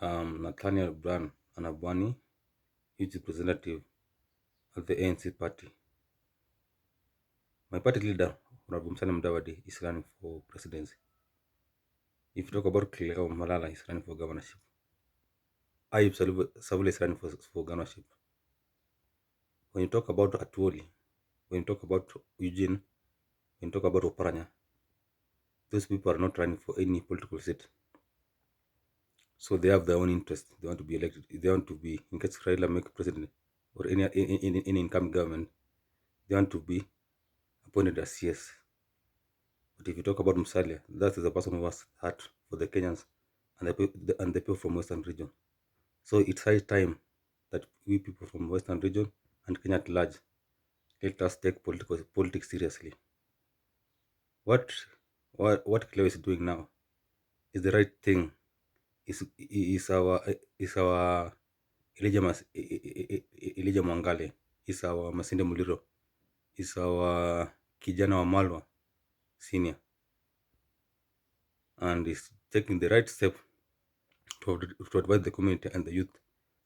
Nathaniel Brown Anabwani, youth representative at the ANC party. My party leader, Honorable Musalia Mudavadi, is running for presidency. If you talk about Cleo Malalah, is running for governorship. Ayub Savule is running for governorship. When you talk about Atuoli, when you talk about Eugene, when you talk about Oparanya, those people are not running for any political seat. So they have their own interest. They want to be elected. They want to be, in case Raila make president or any incoming government, they want to be appointed as CS. But if you talk about Musalia, that is the person who has heart for the Kenyans and the people from Western region. So it's high time that we people from Western region and Kenya at large, let us take politics seriously. What what Cleo is doing now is the right thing. Is our Elijah Mwangale, is our Masinde Muliro, is our Kijana wa Malwa senior, and is taking the right step to advise the community and the youth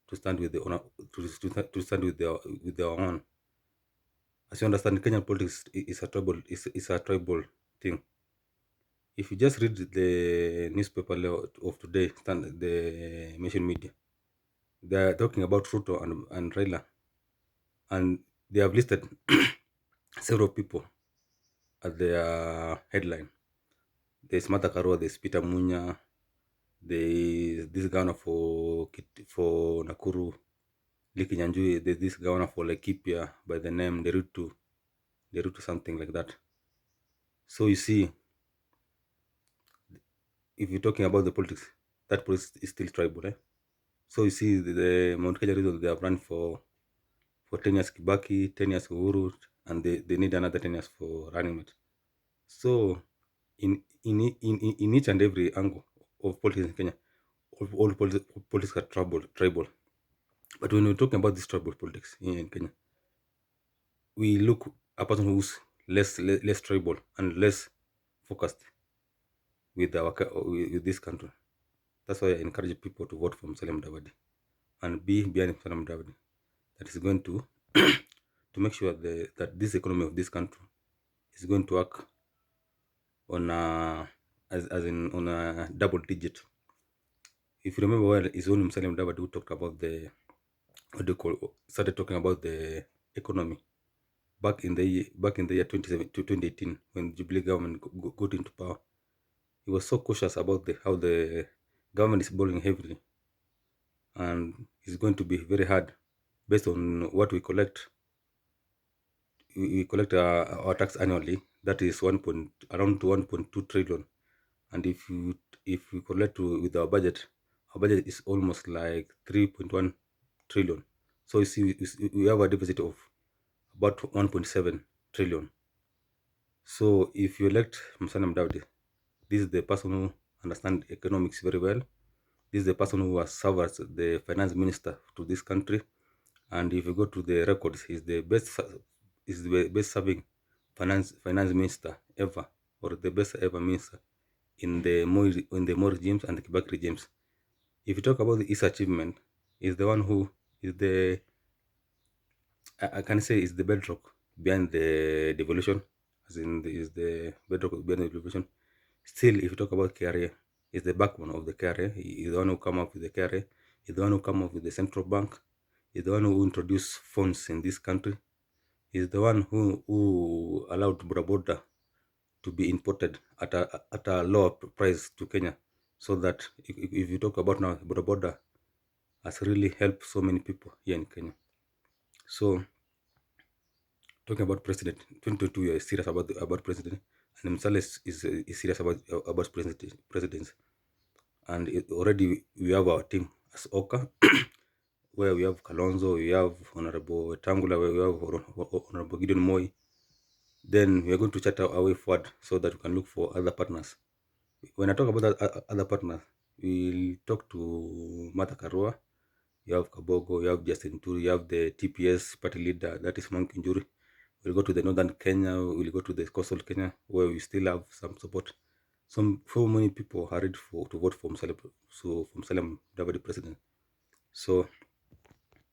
to stand with the honor, to stand with their own. As you understand, Kenyan politics is a tribal thing. If you just read the newspaper of today, the mainstream media, they are talking about Ruto and Raila, and they have listed several people at their headline. There's Martha Karua, there's Peter Munya, there's this governor for Nakuru, Liki Nyanjui, there's this governor for Laikipia by the name Derutu something like that. So you see, if you're talking about the politics, that politics is still tribal. So you see, the Mount Kenya region, they have run for 10 years Kibaki, 10 years Uhuru, and they need another 10 years for running mate. So in each and every angle of politics in Kenya, all politics are tribal. But when we're talking about this tribal politics in Kenya, we look a person who's less tribal and less focused with this country. That's why I encourage people to vote for Musalia Mudavadi and be behind Musalia Mudavadi. That is going to to make sure that this economy of this country is going to work on a as in on a double digit. If you remember well, it's only Musalia Mudavadi who talked about the what do you call started talking about the economy back in the year 2018 when Jubilee government got into power. He was so cautious about how the government is borrowing heavily, and it's going to be very hard based on what we collect. We collect our tax annually. That is around 1.2 trillion, and if we collect with our budget is almost like 3.1 trillion. So you see, we have a deficit of about 1.7 trillion. So if you elect Musalia Mudavadi, this is the person who understands economics very well. This is the person who has served as the finance minister to this country. And if you go to the records, he's the best serving finance minister ever, or the best ever minister in the Moi regimes and the Kibaki regimes. If you talk about his achievement, is the one who is the I can say is the bedrock behind the devolution, as in is the bedrock behind the devolution. Still, if you talk about KRA, is the backbone of the KRA. He is the one who come up with the KRA. He's the one who come up with the central bank. He's the one who introduced funds in this country. He's the one who allowed Boda to be imported at a lower price to Kenya. So that if you talk about now, Boda has really helped so many people here in Kenya. So talking about president, 2022 is serious about president, and Msale is serious about presidents. And already we have our team as Oka, where we have Kalonzo, we have Honorable Tangula, where we have Honorable Gideon Moi. Then we are going to chart our way forward so that we can look for other partners. When I talk about other partners, we'll talk to Martha Karua, you have Kabogo, you have Justin Turi, you have the TPS party leader, that is Monk Injury. We'll go to the northern Kenya, we'll go to the coastal Kenya, where we still have some support. so many people are ready to vote for Musalia, so for Musalia Davadi president. So